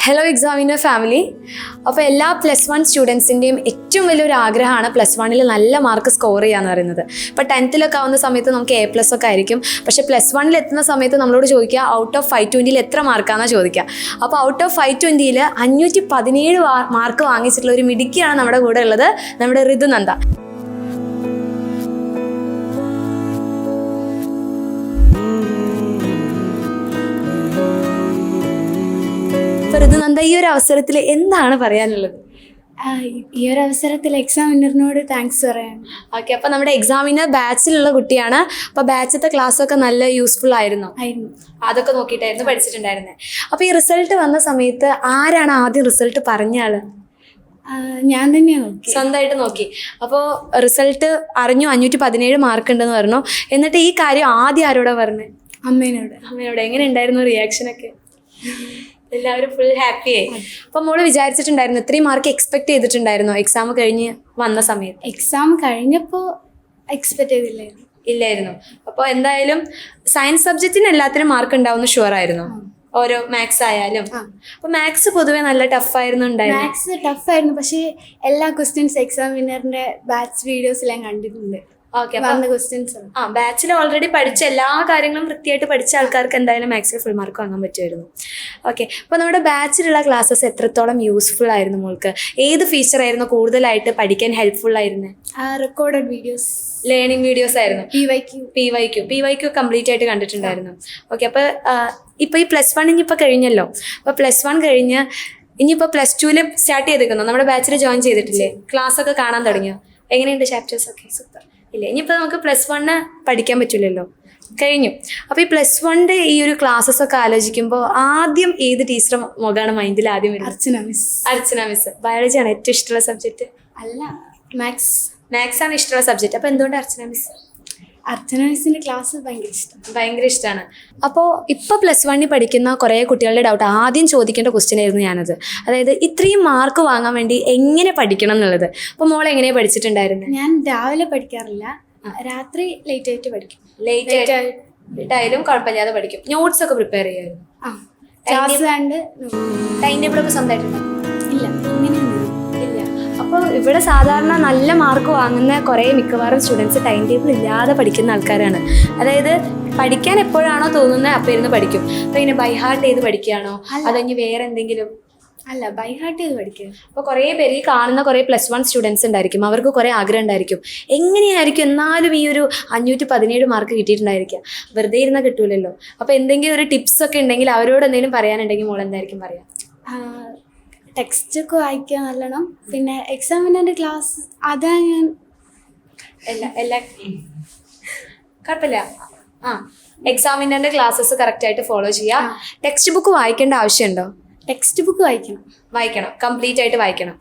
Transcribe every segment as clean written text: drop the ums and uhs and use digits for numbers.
Hello examiner family. അപ്പോൾ എല്ലാ +1 സ്റ്റുഡൻസിൻ്റെയും ഏറ്റവും വലിയൊരു ആഗ്രഹമാണ് +1 നല്ല മാർക്ക് സ്കോർ ചെയ്യാന്ന് പറയുന്നത്. ഇപ്പോൾ 10th ആവുന്ന സമയത്ത് നമുക്ക് A+ ഒക്കെ ആയിരിക്കും. പക്ഷേ +1 എത്തുന്ന സമയത്ത് നമ്മളോട് ചോദിക്കുക ഔട്ട് ഓഫ് 520 എത്ര മാർക്കാണെന്നാണ് ചോദിക്കുക. അപ്പോൾ ഔട്ട് ഓഫ് 520 517 മാർക്ക് വാങ്ങിച്ചിട്ടുള്ള ഒരു മിടുക്കിയാണ് നമ്മുടെ കൂടെ ഉള്ളത്, നമ്മുടെ ഋതുനന്ദ. ഋതുനന്ദ, ഈ ഒരു അവസരത്തിൽ എന്താണ് പറയാനുള്ളത്? ഈ ഒരു അവസരത്തിൽ എക്സാമിനറിനോട് താങ്ക്സ് പറയാം. ഓക്കെ, അപ്പോൾ നമ്മുടെ എക്സാമിനർ ബാച്ചിലുള്ള കുട്ടിയാണ്. അപ്പോൾ ബാച്ചിലത്തെ ക്ലാസ്സൊക്കെ നല്ല യൂസ്ഫുൾ ആയിരുന്നു. അതൊക്കെ നോക്കിയിട്ടായിരുന്നു പഠിച്ചിട്ടുണ്ടായിരുന്നത്. അപ്പോൾ ഈ റിസൾട്ട് വന്ന സമയത്ത് ആരാണ് ആദ്യം റിസൾട്ട് പറഞ്ഞ ആള്? ഞാൻ തന്നെയാണ് സ്വന്തമായിട്ട് നോക്കി. അപ്പോൾ റിസൾട്ട് അറിഞ്ഞു 517 മാർക്ക് ഉണ്ടെന്ന് പറഞ്ഞു. എന്നിട്ട് ഈ കാര്യം ആദ്യം ആരോടാ പറഞ്ഞത്? അമ്മേനോട്. എങ്ങനെ ഉണ്ടായിരുന്നു റിയാക്ഷനൊക്കെ? എല്ലാവരും ഫുൾ ഹാപ്പി ആയി. അപ്പം മോള് വിചാരിച്ചിട്ടുണ്ടായിരുന്നു, ഇത്രയും മാർക്ക് എക്സ്പെക്ട് ചെയ്തിട്ടുണ്ടായിരുന്നോ എക്സാം കഴിഞ്ഞ് വന്ന സമയത്ത്? എക്സാം കഴിഞ്ഞപ്പോൾ എക്സ്പെക്ട് ഇല്ലായിരുന്നു. അപ്പോൾ എന്തായാലും സയൻസ് സബ്ജക്റ്റിന് എല്ലാത്തിനും മാർക്ക് ഉണ്ടാവുന്ന ഷുവർ ആയിരുന്നു, ഓരോ മാത്സ് ആയാലും. അപ്പോൾ മാത്സ് പൊതുവെ നല്ല ടഫായിരുന്നു. മാത്സ് ടഫായിരുന്നു, പക്ഷേ എല്ലാ ക്വസ്റ്റ്യൻസ് എക്സാമിനറിൻ്റെ ബാച്ച് വീഡിയോസിലും കണ്ടിട്ടുണ്ട്. ഓക്കെ, ബാച്ചിൽ ഓൾറെഡി പഠിച്ച എല്ലാ കാര്യങ്ങളും വൃത്തിയായിട്ട് പഠിച്ച ആൾക്കാർക്ക് എന്തായാലും മാത്സിൽ ഫുൾ മാർക്ക് വാങ്ങാൻ പറ്റുമായിരുന്നു. ഓക്കെ, അപ്പോൾ നമ്മുടെ ബാച്ചിലുള്ള ക്ലാസ്സസ് എത്രത്തോളം യൂസ്ഫുൾ ആയിരുന്നു മോൾക്ക്? ഏത് ഫീച്ചർ ആയിരുന്നു കൂടുതലായിട്ട് പഠിക്കാൻ ഹെൽപ്ഫുൾ ആയിരുന്നത്? റെക്കോർഡഡ് വീഡിയോസ്, ലേണിംഗ് വീഡിയോസ് ആയിരുന്നു. PYQ കംപ്ലീറ്റ് ആയിട്ട് കണ്ടിട്ടുണ്ടായിരുന്നു. ഓക്കെ, അപ്പോൾ ഇപ്പോൾ ഈ +1 ഇനിയിപ്പോൾ കഴിഞ്ഞല്ലോ. അപ്പോൾ +1 കഴിഞ്ഞ് ഇനിയിപ്പോൾ +2 സ്റ്റാർട്ട് ചെയ്തേക്കുന്നു. നമ്മുടെ ബാച്ചിൽ ജോയിൻ ചെയ്തിട്ടില്ലേ? ക്ലാസ് ഒക്കെ കാണാൻ തുടങ്ങിയോ? എങ്ങനെയുണ്ട് ചാപ്റ്റേഴ്സ് ഒക്കെ? സൂപ്പർ. ഇല്ല, ഇനിയിപ്പോൾ നമുക്ക് +1 പഠിക്കാൻ പറ്റില്ലല്ലോ, കഴിഞ്ഞു. അപ്പോൾ ഈ +1 ഈ ഒരു ക്ലാസ്സസ് ഒക്കെ ആലോചിക്കുമ്പോൾ ആദ്യം ഏത് ടീച്ചർ മുഖമാണ് മൈൻഡിൽ ആദ്യം വരുന്നത്? അർച്ചന മിസ്. ബയോളജിയാണ് ഏറ്റവും ഇഷ്ടമുള്ള സബ്ജക്റ്റ്? അല്ല, മാത്സ് ആണ് ഇഷ്ടമുള്ള സബ്ജക്റ്റ്. അപ്പോൾ എന്തുകൊണ്ട് അർച്ചന മിസ്സിൻ്റെ ക്ലാസ് ഭയങ്കര ഇഷ്ടമാണ്. അപ്പോൾ ഇപ്പോൾ +1 പഠിക്കുന്ന കുറേ കുട്ടികളുടെ ഡൗട്ട് ആദ്യം ചോദിക്കേണ്ട ക്വസ്റ്റ്യൻ ആയിരുന്നു ഞാനത്. അതായത് ഇത്രയും മാർക്ക് വാങ്ങാൻ വേണ്ടി എങ്ങനെ പഠിക്കണം എന്നുള്ളത്. അപ്പോൾ മോൾ എങ്ങനെയാണ് പഠിച്ചിട്ടുണ്ടായിരുന്നത്? ഞാൻ രാവിലെ പഠിക്കാറില്ല, രാത്രി ലേറ്റ് ആയിട്ട് പഠിക്കും. ലേറ്റ് ആയാലും കുഴപ്പമില്ലാതെ പഠിക്കും. നോട്ട്സ് ഒക്കെ പ്രിപ്പയർ ചെയ്യുമായിരുന്നു? ടൈം ടേബിളൊക്കെ സ്വന്തമായിട്ടുണ്ടോ? ഇല്ല, ഇങ്ങനെയൊന്നും ഇല്ല. അപ്പോൾ ഇവിടെ സാധാരണ നല്ല മാർക്ക് വാങ്ങുന്ന കുറേ മിക്കവാറും സ്റ്റുഡൻസ് ടൈം ടേബിൾ ഇല്ലാതെ പഠിക്കുന്ന ആൾക്കാരാണ്. അതായത് പഠിക്കാൻ എപ്പോഴാണോ തോന്നുന്നത് അപ്പോൾ ഇരുന്ന് പഠിക്കും. അപ്പോൾ ഇങ്ങനെ ബൈ ഹാർട്ട് ചെയ്ത് പഠിക്കുകയാണോ അതോ ഇനി വേറെ എന്തെങ്കിലും? അല്ല, ബൈ ഹാർട്ട് ചെയ്ത് പഠിക്കുക. അപ്പോൾ കുറേ പേര് ഈ കാണുന്ന കുറേ +1 സ്റ്റുഡൻസ് ഉണ്ടായിരിക്കും, അവർക്ക് കുറേ ആഗ്രഹം ഉണ്ടായിരിക്കും എങ്ങനെയായിരിക്കും എന്നാലും ഈ ഒരു 517 മാർക്ക് കിട്ടിയിട്ടുണ്ടായിരിക്കുക. വെറുതെ ഇരുന്നാൽ കിട്ടൂലല്ലോ. അപ്പോൾ എന്തെങ്കിലും ഒരു ടിപ്സ് ഒക്കെ ഉണ്ടെങ്കിൽ അവരോട് എന്തെങ്കിലും പറയാനുണ്ടെങ്കിൽ മോൾ എന്തായിരിക്കും പറയാം? ടെക്സ്റ്റ് ഒക്കെ വായിക്കുക നല്ലോണം. പിന്നെ എക്സാമിനറിൻ്റെ ക്ലാസ് അതാ ഞാൻ എല്ലാ കുഴപ്പമില്ല. എക്സാമിനറിൻ്റെ ക്ലാസ്സസ് കറക്റ്റായിട്ട് ഫോളോ ചെയ്യുക. ടെക്സ്റ്റ് ബുക്ക് വായിക്കേണ്ട ആവശ്യമുണ്ടോ? ടെക്സ്റ്റ് ബുക്ക് വായിക്കണം, കംപ്ലീറ്റ് ആയിട്ട് വായിക്കണം.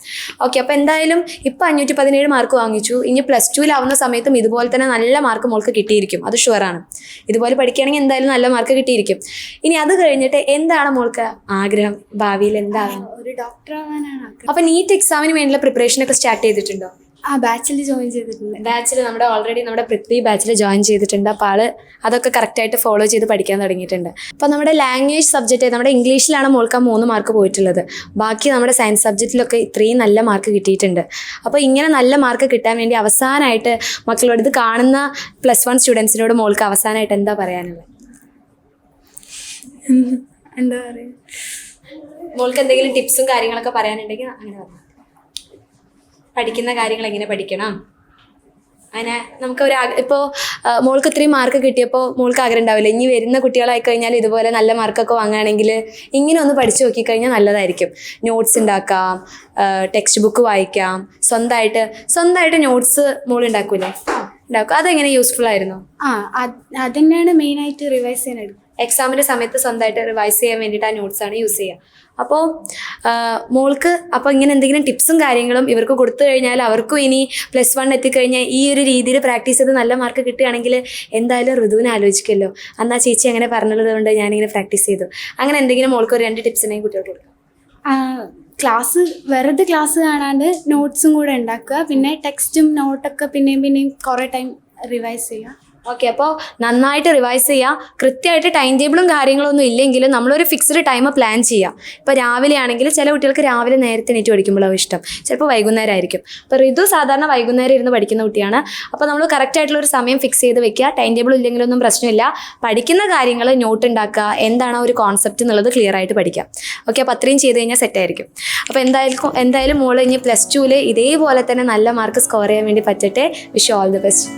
ഓക്കെ, അപ്പോൾ എന്തായാലും ഇപ്പോൾ 517 മാർക്ക് വാങ്ങിച്ചു. ഇനി +2 സമയത്തും ഇതുപോലെ തന്നെ നല്ല മാർക്ക് മോൾക്ക് കിട്ടിയിരിക്കും, അത് ഷുവറാണ്. ഇതുപോലെ പഠിക്കുകയാണെങ്കിൽ എന്തായാലും നല്ല മാർക്ക് കിട്ടിയിരിക്കും. ഇനി അത് കഴിഞ്ഞിട്ട് എന്താണ് മോൾക്ക് ആഗ്രഹം? ഭാവിയിൽ എന്താണ്? ഒരു ഡോക്ടർ ആവാനാണ്. അപ്പോൾ നീറ്റ് എക്സാമിന് വേണ്ടിയുള്ള പ്രിപ്പറേഷനൊക്കെ സ്റ്റാർട്ട് ചെയ്തിട്ടുണ്ടോ? ബാച്ചിൽ ജോയിൻ ചെയ്തിട്ടുണ്ട്. ബാച്ചിൽ നമ്മുടെ പൃഥ്വി ബാച്ചിൽ ജോയിൻ ചെയ്തിട്ടുണ്ട്. അപ്പോൾ ആള് അതൊക്കെ കറക്റ്റായിട്ട് ഫോളോ ചെയ്ത് പഠിക്കാൻ തുടങ്ങിയിട്ടുണ്ട്. അപ്പോൾ നമ്മുടെ ലാംഗ്വേജ് സബ്ജക്റ്റ്, നമ്മുടെ ഇംഗ്ലീഷിലാണ് മോൾക്ക് 3 മാർക്ക് പോയിട്ടുള്ളത്. ബാക്കി നമ്മുടെ സയൻസ് സബ്ജക്റ്റിലൊക്കെ ഇത്രയും നല്ല മാർക്ക് കിട്ടിയിട്ടുണ്ട്. അപ്പോൾ ഇങ്ങനെ നല്ല മാർക്ക് കിട്ടാൻ വേണ്ടി അവസാനമായിട്ട് മക്കളോട്, ഇത് കാണുന്ന +1 സ്റ്റുഡൻസിനോട് മോൾക്ക് അവസാനമായിട്ട് എന്താ പറയാനുള്ളത്? എന്താ പറയുക, മോൾക്ക് എന്തെങ്കിലും ടിപ്സും കാര്യങ്ങളൊക്കെ പറയാനുണ്ടെങ്കിൽ അങ്ങനെ പറഞ്ഞു. പഠിക്കുന്ന കാര്യങ്ങൾ എങ്ങനെ പഠിക്കണം, അങ്ങനെ നമുക്ക് ഇപ്പോൾ മോൾക്ക് ഇത്രയും മാർക്ക് കിട്ടിയപ്പോൾ മോൾക്ക് ആഗ്രഹം ഉണ്ടാവില്ല ഇനി വരുന്ന കുട്ടികളായി കഴിഞ്ഞാൽ ഇതുപോലെ നല്ല മാർക്കൊക്കെ വാങ്ങുകയാണെങ്കിൽ ഇങ്ങനെ ഒന്ന് പഠിച്ചു നോക്കിക്കഴിഞ്ഞാൽ നല്ലതായിരിക്കും. നോട്ട്സ് ഉണ്ടാക്കാം, ടെക്സ്റ്റ് ബുക്ക് വായിക്കാം, സ്വന്തമായിട്ട് നോട്ട്സ് മോൾ ഉണ്ടാക്കും. അതെങ്ങനെ യൂസ്ഫുൾ ആയിരുന്നു? അത് തന്നെയാണ് മെയിനായിട്ട് റിവൈസ് ചെയ്യാനായിട്ട്. എക്സാമിൻ്റെ സമയത്ത് സ്വന്തമായിട്ട് റിവൈസ് ചെയ്യാൻ വേണ്ടിയിട്ട് ആ നോട്ട്സാണ് യൂസ് ചെയ്യുക. അപ്പോൾ മോൾക്ക് അപ്പോൾ ഇങ്ങനെ എന്തെങ്കിലും ടിപ്സും കാര്യങ്ങളും ഇവർക്ക് കൊടുത്തു കഴിഞ്ഞാൽ അവർക്കും ഇനി +1 എത്തിക്കഴിഞ്ഞാൽ ഈ ഒരു രീതിയിൽ പ്രാക്ടീസ് ചെയ്ത് നല്ല മാർക്ക് കിട്ടുകയാണെങ്കിൽ എന്തായാലും ഋതുവിനെ ആലോചിക്കുമല്ലോ, എന്നാൽ ചേച്ചി അങ്ങനെ പറഞ്ഞത് കൊണ്ട് ഞാനിങ്ങനെ പ്രാക്ടീസ് ചെയ്തു. അങ്ങനെ എന്തെങ്കിലും മോൾക്ക് ഒരു 2 ടിപ്സ് ഉണ്ടെങ്കിൽ കുട്ടികൾക്ക് കൊടുക്കാം. വെറുതെ ക്ലാസ് കാണാണ്ട് നോട്ട്സും കൂടെ ഉണ്ടാക്കുക. പിന്നെ ടെക്സ്റ്റും നോട്ടൊക്കെ പിന്നെയും കുറേ ടൈം റിവൈസ് ചെയ്യുക. ഓക്കെ, അപ്പോൾ നന്നായിട്ട് റിവൈസ് ചെയ്യുക. കൃത്യമായിട്ട് ടൈം ടേബിളും കാര്യങ്ങളൊന്നും ഇല്ലെങ്കിലും നമ്മളൊരു ഫിക്സ്ഡ് ടൈം പ്ലാൻ ചെയ്യുക. ഇപ്പോൾ രാവിലെ ആണെങ്കിൽ ചില കുട്ടികൾക്ക് രാവിലെ നേരത്തെ എണീറ്റ് പഠിക്കുമ്പോഴാണ് ഇഷ്ടം, ചിലപ്പോൾ വൈകുന്നേരം ആയിരിക്കും. അപ്പോൾ ഋതു സാധാരണ വൈകുന്നേരം ഇരുന്ന് പഠിക്കുന്ന കുട്ടിയാണ്. അപ്പോൾ നമ്മൾ കറക്റ്റായിട്ടുള്ള ഒരു സമയം ഫിക്സ് ചെയ്ത് വെക്കുക. ടൈം ടേബിൾ ഇല്ലെങ്കിലൊന്നും പ്രശ്നമില്ല. പഠിക്കുന്ന കാര്യങ്ങൾ നോട്ട് ഉണ്ടാക്കുക, എന്താണ് ഒരു കോൺസെപ്റ്റ് എന്നുള്ളത് ക്ലിയർ ആയിട്ട് പഠിക്കുക. ഓക്കെ, അപ്പോൾ അത്രയും ചെയ്ത് കഴിഞ്ഞാൽ സെറ്റായിരിക്കും. അപ്പോൾ എന്തായാലും മോള് ഇനി +2 ഇതേപോലെ തന്നെ നല്ല മാർക്ക് സ്കോർ ചെയ്യാൻ വേണ്ടി പറ്റട്ടെ. Wish all the best.